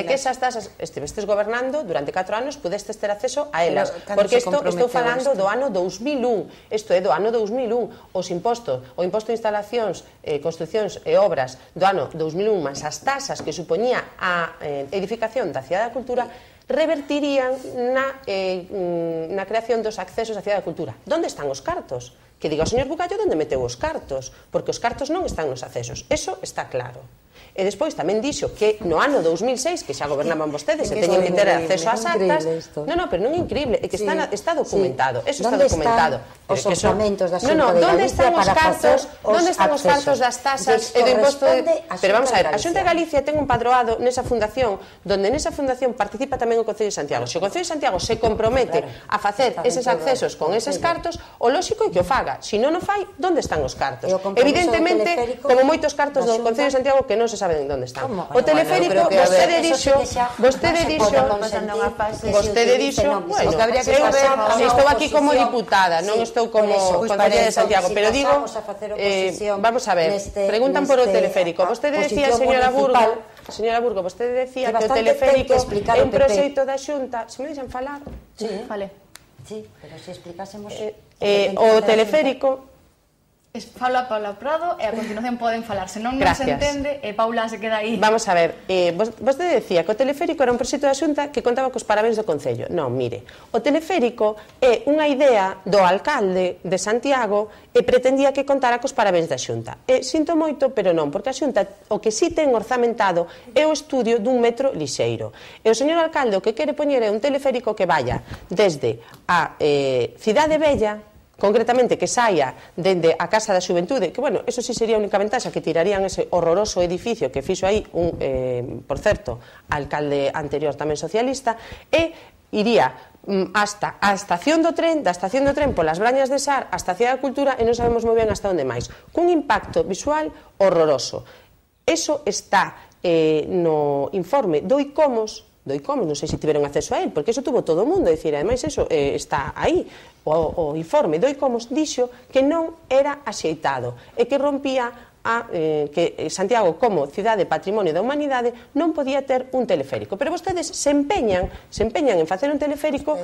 que esas tasas estivestes gobernando durante 4 anos, pudestes ter acceso a elas, porque estou falando do ano 2001, isto é do ano 2001, os impostos, o imposto de instalacións, construcións e obras do ano 2001, mas as tasas que supoñía a edificación da Cidade da Cultura revertirían na creación dos accesos á Cidade da Cultura. Onde están os cartos? Que diga o señor Bugallo onde meteu os cartos, porque os cartos non están nos accesos, eso está claro. E despois tamén dixo que no ano 2006, que xa gobernaban vostedes e teñen que ter acceso ás actas, pero non é increíble, é que está documentado, eso está documentado. Os orzamentos da Xunta de Galicia para facer onde están os cartos das tasas e do imposto? Pero vamos a ver, a Xunta de Galicia ten un padroado nesa fundación, donde nesa fundación participa tamén o Concello de Santiago. Se o Concello de Santiago se compromete a facer eses accesos con eses cartos, o lóxico é que o faga. Se non o fai, onde están os cartos? Evidentemente, como moitos cartos do Concello de Santiago que non se saben onde están. O teleférico, vostede dixo, estou aquí como diputada, non estou como Concelleira de Santiago, pero digo, vamos a ver, preguntan por o teleférico. Vostede decía, señora Burgo, vostede decía que o teleférico é un proxecto da Xunta. Se me deixan falar? Sí, vale. Sí, pero se explicásemos... O teleférico... Fala Paula Prado e a continuación poden falar. Se non se entende, Paula se queda aí. Vamos a ver, vostede decía que o teleférico era un proxecto da Xunta que contaba cos parabéns do Concello. Non, mire, o teleférico é unha idea do alcalde de Santiago e pretendía que contara cos parabéns da Xunta. Sinto moito, pero non, porque a Xunta o que si ten orzamentado é o estudio dun metro lixeiro. E o señor alcalde o que quere poñer é un teleférico que vaya desde a Cidade Bella, concretamente que saia dende a Casa da Xuventude, que, bueno, eso sí sería a única ventaxa, que tirarían ese horroroso edificio que fixo aí por certo, alcalde anterior tamén socialista, e iría hasta a estación do tren, da estación do tren polas Brañas de Sar hasta a Cidade da Cultura e non sabemos moi ben hasta onde máis, cun impacto visual horroroso. Eso está no informe do ICOMOS, non sei se tiveron acceso a él, porque eso tuvo todo o mundo, dicir, ademais eso está aí, o informe do ICOMOS dixo que non era axeitado e que rompía que Santiago como cidade patrimonio da humanidade non podía ter un teleférico, pero vostedes se empeñan en facer un teleférico.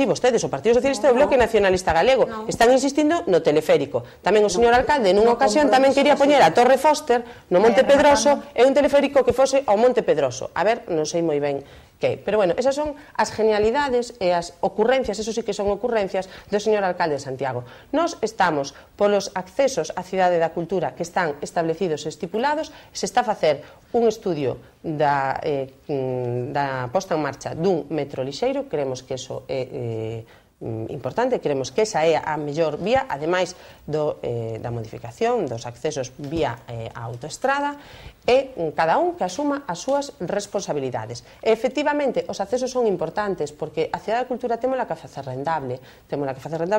Vostedes, o Partido Socialista e o Bloque Nacionalista Galego están insistindo no teleférico. Tamén o señor alcalde nunha ocasión tamén quería poñer a Torre Foster no Monte Pedroso e un teleférico que fose ao Monte Pedroso. A ver, non sei moi ben que, pero bueno, esas son as genialidades e as ocurrencias, eso sí que son ocurrencias do señor alcalde de Santiago. Nós estamos polos accesos á Cidade da Cultura que están establecidos e estipulados, se está a facer un estudio da posta en marcha dun metro lixeiro, creemos que eso é importante, creemos que esa é a mellor vía, ademais da modificación dos accesos vía a autoestrada, e cada un que asuma as súas responsabilidades. E, efectivamente, os accesos son importantes porque a Cidade da Cultura témola que facer rendable,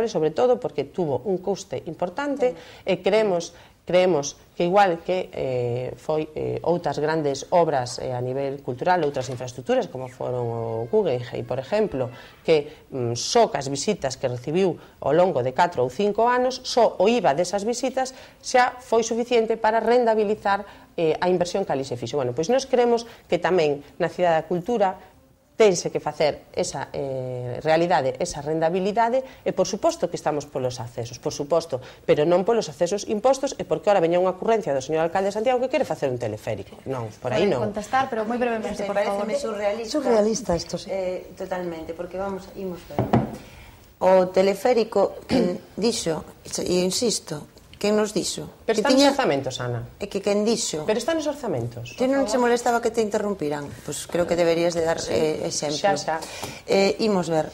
sobre todo porque tuvo un custe importante e creemos creemos que igual que foi outras grandes obras a nivel cultural, outras infraestructuras como foron o Guggenheim, por exemplo, que só cas visitas que recibiu ao longo de 4 ou 5 anos, só o IVA desas visitas xa foi suficiente para rendabilizar a inversión que ali se fixo. Bueno, pois nós creemos que tamén na Cidade da Cultura tense que facer esa realidade, esa rendabilidade, e por suposto que estamos polos accesos, por suposto, pero non polos accesos impostos, e porque ahora veña unha ocurrencia do señor alcalde de Santiago que quere facer un teleférico. Non, por aí non. Contestar, pero moi brevemente, por favor. Pareceme surrealista. Surrealista isto, sí. Totalmente, porque imos ver. O teleférico, quen dixo, e insisto, quen nos dixo? Pero están nos orzamentos, Ana. É que quen dixo? Pero están nos orzamentos. Ti non se molestaba que te interrumpiran? Pois creo que deberías de dar exemplo. Xa. Imos ver.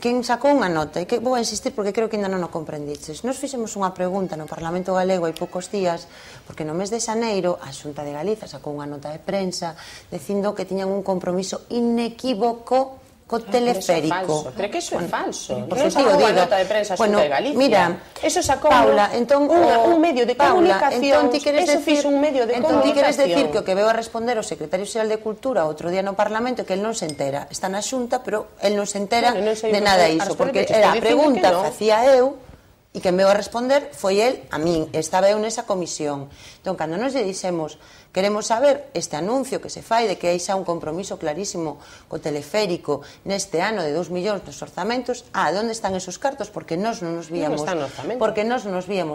Quen sacou unha nota, e que vou a insistir porque creo que ainda non o comprendiches. Nos fixemos unha pregunta no Parlamento Galego hai poucos días, porque no mes de xaneiro a Xunta de Galiza sacou unha nota de prensa dicindo que tiñan un compromiso inequívoco co teleférico. Pero que iso é falso. Non sacou unha nota de prensa a Xunta de Galicia. Mira, eso sacou Paula, entón, un medio de comunicación. Eso fixo un medio de comunicación. Entón ti queres decir que o que veo a responder o secretario xeral de Cultura outro día no Parlamento é que el non se entera. Está na Xunta, pero el non se entera de nada iso, porque era a pregunta que facía eu, e quen veo a responder foi el a min, estaba eu nesa comisión. Entón, cando nos lle dixemos queremos saber este anuncio que se fai de que hai xa un compromiso clarísimo co teleférico neste ano de 2 millóns nos orzamentos, onde están esos cartos? Porque nós non nos víamos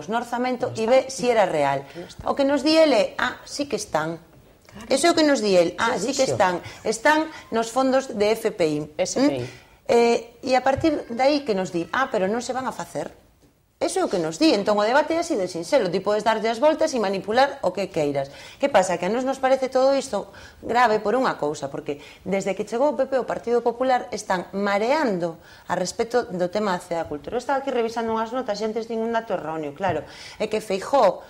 no orzamento e ve si era real. O que nos di ele, sí que están. Eso é o que nos di ele, sí que están. Están nos fondos de FPI. E a partir de aí que nos di, pero non se van a facer. Eso é o que nos di. Entón o debate é así de sinxelo. Ti podes darlle as voltas e manipular o que queiras. Que pasa? Que a nos parece todo isto grave por unha cousa, porque desde que chegou o PP o Partido Popular están mareando a respecto do tema da Cidade da Cultura. Eu estaba aquí revisando unhas notas e antes din un dato erróneo, claro. É que Feijóo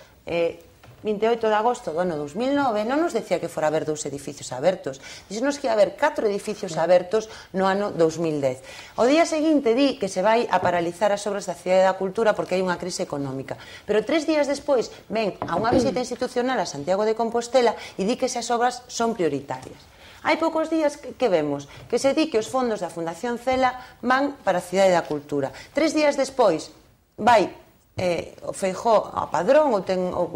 28 de agosto do ano 2009 non nos decía que fora haber 2 edificios abertos, dixenos que ia haber 4 edificios abertos no ano 2010. O día seguinte di que se vai a paralizar as obras da Cidade da Cultura porque hai unha crise económica, pero 3 días despois ven a unha visita institucional a Santiago de Compostela e di que esas obras son prioritarias. Hai poucos días que vemos que se di que os fondos da Fundación Cela van para a Cidade da Cultura. 3 días despois vai o Feijóo a Padrón ou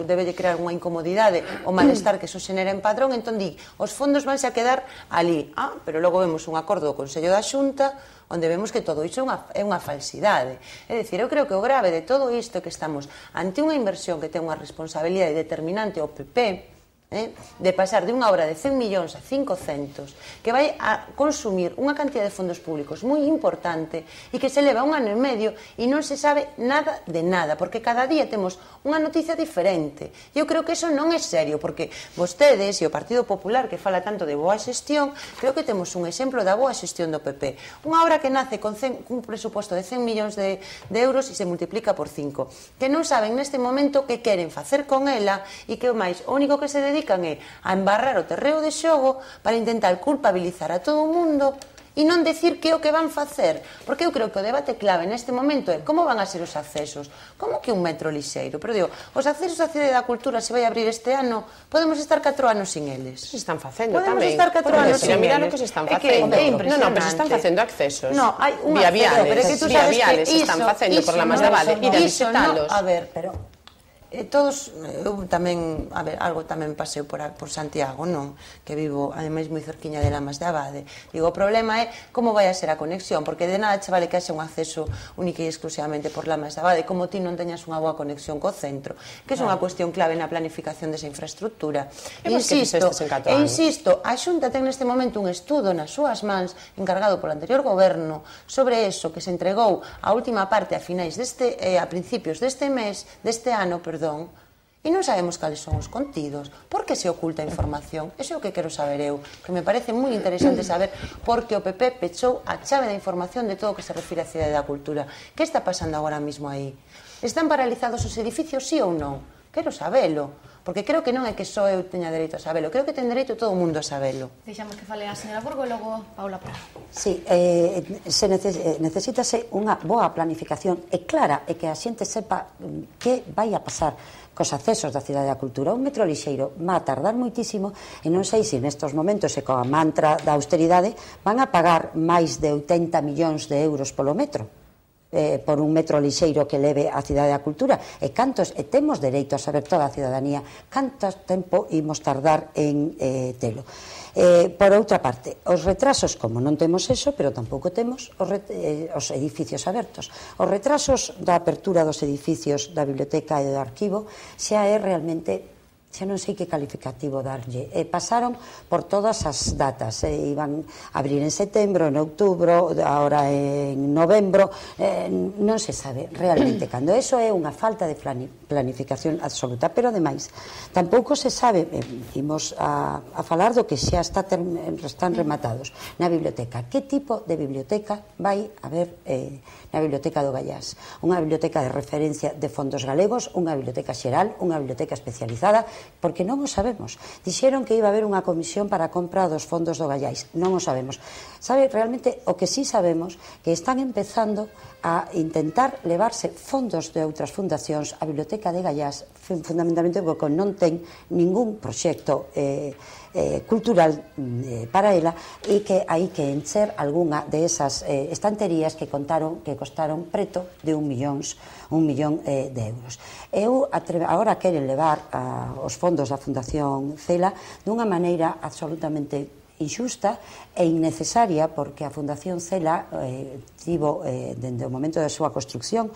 debe de crear unha incomodidade o malestar que eso xenera en Padrón, entón di, os fondos vanse a quedar ali. Pero logo vemos un acordo do Consello da Xunta onde vemos que todo iso é unha falsidade. É dicir, eu creo que o grave de todo isto é que estamos ante unha inversión que ten unha responsabilidade determinante ao PP, de pasar de unha obra de 100 millóns a 500, que vai a consumir unha cantidad de fondos públicos moi importante e que se leva un ano e medio e non se sabe nada de nada, porque cada día temos unha noticia diferente. Eu creo que eso non é serio, porque vostedes e o Partido Popular, que fala tanto de boa xestión, creo que temos un exemplo da boa xestión do PP. Unha obra que nace con un presuposto de 100 millóns de euros e se multiplica por 5, que non saben neste momento que queren facer con ela e que o máis, o único que se dedica é a embarrar o terreo de xogo para intentar culpabilizar a todo o mundo e non decir que é o que van facer, porque eu creo que o debate clave neste momento é como van a ser os accesos, como que un metro lixeiro, pero digo, os accesos á Cidade da Cultura se vai abrir este ano, podemos estar 4 anos sin eles. Se están facendo podemos tamén. Podemos estar 4 anos sin eles. Mira o que se están facendo. Non, pero se están facendo accesos. No, hai unha vía viales se están facendo por la Mas de Abade, ir a visitalos. A ver, pero todos, eu tamén, a ver, algo tamén paseo por Santiago, non? Que vivo, ademais, moi cerquiña de Lamas de Abade. Digo, o problema é como vai a ser a conexión, porque de nada che vale que haxa un acceso único e exclusivamente por Lamas de Abade, como ti non teñas unha boa conexión co centro, que é unha cuestión clave na planificación desa infraestructura. Insisto, a Xunta ten neste momento un estudo nas súas mans, encargado polo anterior goberno, sobre eso, que se entregou a última parte a principios deste mes, deste ano, e non sabemos cales son os contidos. Por que se oculta a información? Eso é o que quero saber eu, que me parece moi interesante saber por que o PP pechou a chave da información de todo o que se refire á Cidade da Cultura. Que está pasando agora mesmo aí? Están paralizados os edificios, sí ou non? Quero sabelo. porque creo que non é que só eu teña dereito a sabelo, creo que ten dereito todo o mundo a sabelo. Deixamos que fale a señora Burgo e logo Paula Prado. Sí, necesítase unha boa planificación e clara, e que a xente sepa que vai a pasar cos accesos da Cidade da Cultura. Un metro lixeiro va a tardar moitísimo e non sei se nestos momentos e coa mantra da austeridade van a pagar máis de 80 millóns de euros polo metro, por un metro lixeiro que leve a Cidade da Cultura, e temos dereito a saber toda a cidadanía canto tempo imos tardar en telo. Por outra parte, os retrasos, como non temos eso, pero tampouco temos os edificios abertos. Os retrasos da apertura dos edificios da biblioteca e do arquivo xa é realmente, xa non sei que calificativo darlle. Pasaron por todas as datas, iban a abrir en setembro, en outubro, agora en novembro, non se sabe realmente cando. Eso é unha falta de planificación absoluta, pero ademais tampouco se sabe, imos a falar do que xa están rematados na biblioteca. Que tipo de biblioteca vai haber na Biblioteca do Gaiás? Unha biblioteca de referencia de fondos galegos, unha biblioteca xeral, unha biblioteca especializada, porque non o sabemos. Dixeron que iba a haber unha comisión para a compra dos fondos do Gaiás, non o sabemos. Sabe, realmente, o que sí sabemos, que están empezando a intentar levarse fondos de outras fundacións a Biblioteca de Gaiás, fundamentalmente porque non ten ningún proxecto cultural para ela, e que hai que encher algunha de esas estanterías que costaron preto de 1 millón de euros. Eu agora queren levar os fondos da Fundación Cela dunha maneira absolutamente injusta e innecesaria, porque a Fundación Cela tivo, dende o momento da súa construcción,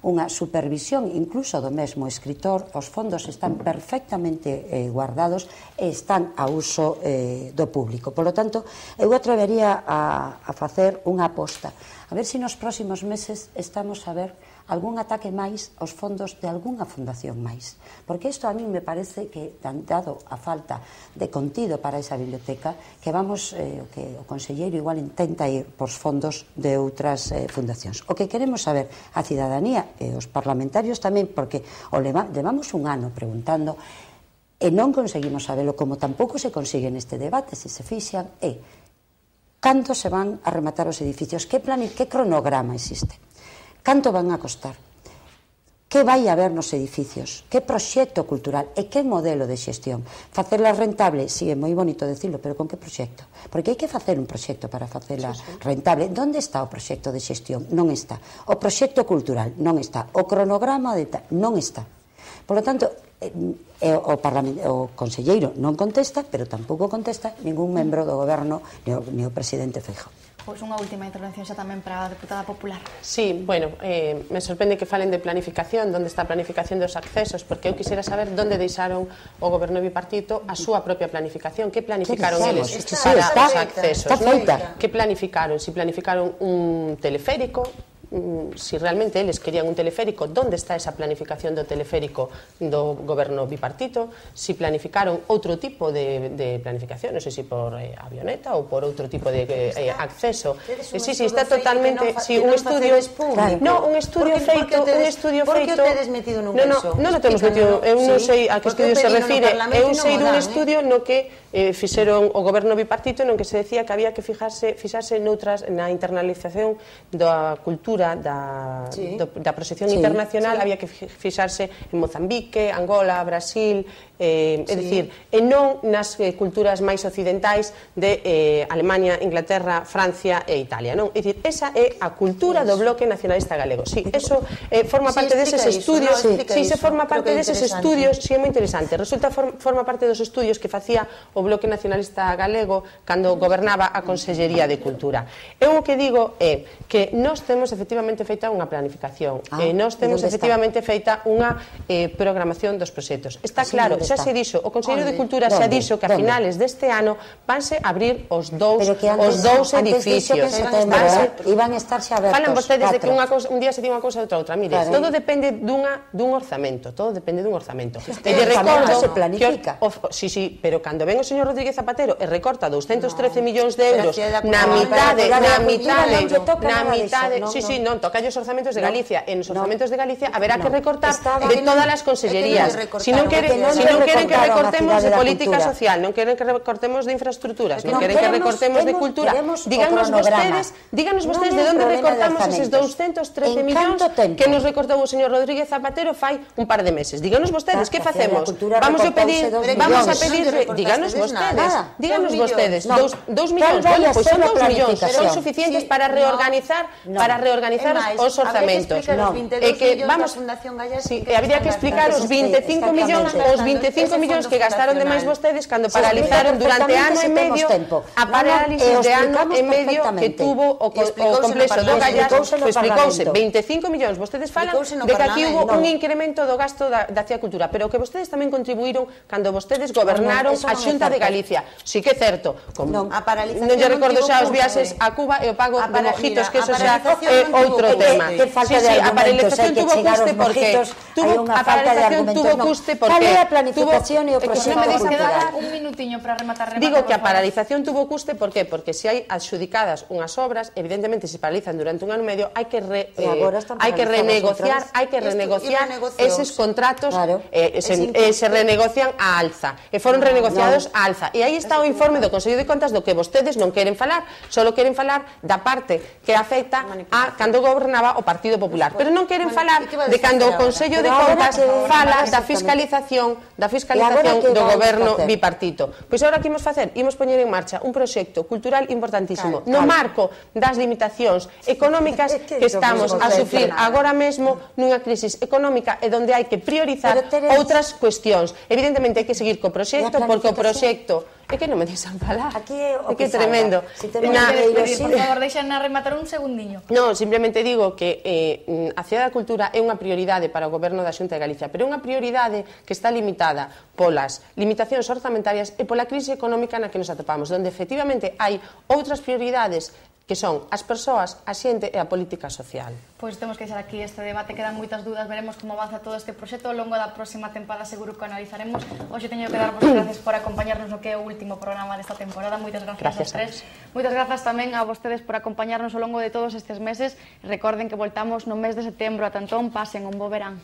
unha supervisión incluso do mesmo escritor. Os fondos están perfectamente guardados e están a uso do público. Por lo tanto, eu atrevería a facer unha aposta, a ver se nos próximos meses estamos a ver algún ataque máis aos fondos de algunha fundación máis, porque isto a mí me parece que, dado a falta de contido para esa biblioteca, que vamos, que o conselleiro igual intenta ir por fondos de outras fundacións. O que queremos saber a cidadanía e os parlamentarios tamén, porque levamos un ano preguntando e non conseguimos sabelo, como tampouco se consigue neste debate, se se fixan, cando se van a rematar os edificios, que cronograma existe, canto van a costar, que vai haber nos edificios, que proxecto cultural e que modelo de xestión. Facela rentable, si é moi bonito decirlo, pero con que proxecto? Porque hai que facer un proxecto para facela rentable. Donde está o proxecto de xestión? Non está. O proxecto cultural non está. O cronograma non está. Por lo tanto, o conselleiro non contesta, pero tampouco contesta ningún membro do goberno ni o presidente Feijóo. Pois unha última intervención xa tamén para a deputada popular. Sí, bueno, me sorprende que falen de planificación, onde está a planificación dos accesos, porque eu quixera saber onde deixaron o goberno bipartito a súa propia planificación, que planificaron eles para os accesos, que planificaron, si planificaron un teleférico, si realmente eles querían un teleférico, onde está esa planificación do teleférico do goberno bipartito, si planificaron outro tipo de planificación, non sei se por avioneta ou por outro tipo de acceso. Si, está totalmente, un estudio feito, Por que o tedes metido nun verso? Non o temos metido, eu non sei a que estudio se refire, eu sei dun estudio no que fixeron o goberno bipartito, non que se decía que había que fixarse na internalización da cultura da proxección internacional, había que fixarse en Mozambique, Angola, Brasil, é dicir, e non nas culturas máis occidentais de Alemania, Inglaterra, Francia e Italia, non? É dicir, esa é a cultura do bloque nacionalista galego. Si, eso forma parte deses estudios, si se forma parte deses estudios, si é moi interesante. Resulta forma parte dos estudios que facía o bloque nacionalista galego cando gobernaba a Consellería de Cultura. Eu o que digo é que nós temos efectivamente feita unha planificación, nós temos efectivamente feita unha programación dos proxectos. Está claro, xa se dixo, o Conselleiro de Cultura xa dixo que a finales deste ano vanse abrir os dous edificios. Iban a estar xa abertos. Falan vostedes de que un día se di unha cousa e outra. Mire, todo depende dun orzamento, todo depende dun orzamento. E lle recordo se planifica. Sí, pero cando ven o señor Rodríguez Zapatero e recorta 213 millóns de euros na mitade, sí, non, toca os orzamentos de Galicia, en os orzamentos de Galicia haberá que recortar de todas as consellerías. Si non non queren que recortemos de política social, non queren que recortemos de infraestructuras, non queren que recortemos de cultura. Díganos vostedes de onde recortamos eses 213 millóns que nos recortou o señor Rodríguez Zapatero fai un par de meses. Díganos vostedes, que facemos? Vamos a pedir, díganos vostedes, 2 millóns, bueno, pois son 2 millóns, son suficientes para reorganizar os orzamentos. E que vamos habría que explicar os 25 millóns que gastaron de máis vostedes cando paralizaron durante ano e medio a parálisis de ano e medio que tuvo o complexo do Gallás. Explicouse 25 millóns. Vostedes falan de que aquí hubo un incremento do gasto da Cía Cultura, pero que vostedes tamén contribuíron cando vostedes gobernaron a Xunta de Galicia. Si que é certo, non lle recordo xa os viaxes a Cuba e o pago de mojitos, que eso xa é outro tema. A paralización tuvo custe porque Cal é a planificación e o proxecto cultural? Un minutiño para rematar. Digo que a paralización tuvo custe, por qué? Porque se hai adxudicadas unhas obras, evidentemente se paralizan durante un ano e medio, hai que renegociar eses contratos, se renegocian a alza, e foron renegociados a alza. E aí está o informe do Consello de Contas do que vostedes non queren falar, só queren falar da parte que afecta a cando gobernaba o Partido Popular, pero non queren falar de cando o Consello de Contas fala da fiscalización do goberno bipartito. Pois agora que imos facer? Imos poñer en marcha un proxecto cultural importantísimo no marco das limitacións económicas que estamos a sufrir agora mesmo nunha crisis económica e donde hai que priorizar outras cuestións. Evidentemente hai que seguir co proxecto, porque o proxecto é que non me deixan falar. Aquí é o que tremendo. Por favor, deixan rematar un segundiño. Non, simplemente digo que a Cidade da Cultura é unha prioridade para o Goberno da Xunta de Galicia, pero é unha prioridade que está limitada polas limitacións orzamentarias e pola crise económica na que nos atopamos, onde efectivamente hai outras prioridades que son as persoas, a xente e a política social. Pois temos que deixar aquí este debate, quedan moitas dúdas, veremos como avanza todo este proxecto ao longo da próxima tempada, seguro que analizaremos. Hoxe teño que darvos gracias por acompañarnos no que é o último programa desta temporada. Moitas gracias aos tres. Moitas grazas tamén a vostedes por acompañarnos ao longo de todos estes meses. Recorden que voltamos no mes de setembro, ata entón pasen un bo verán.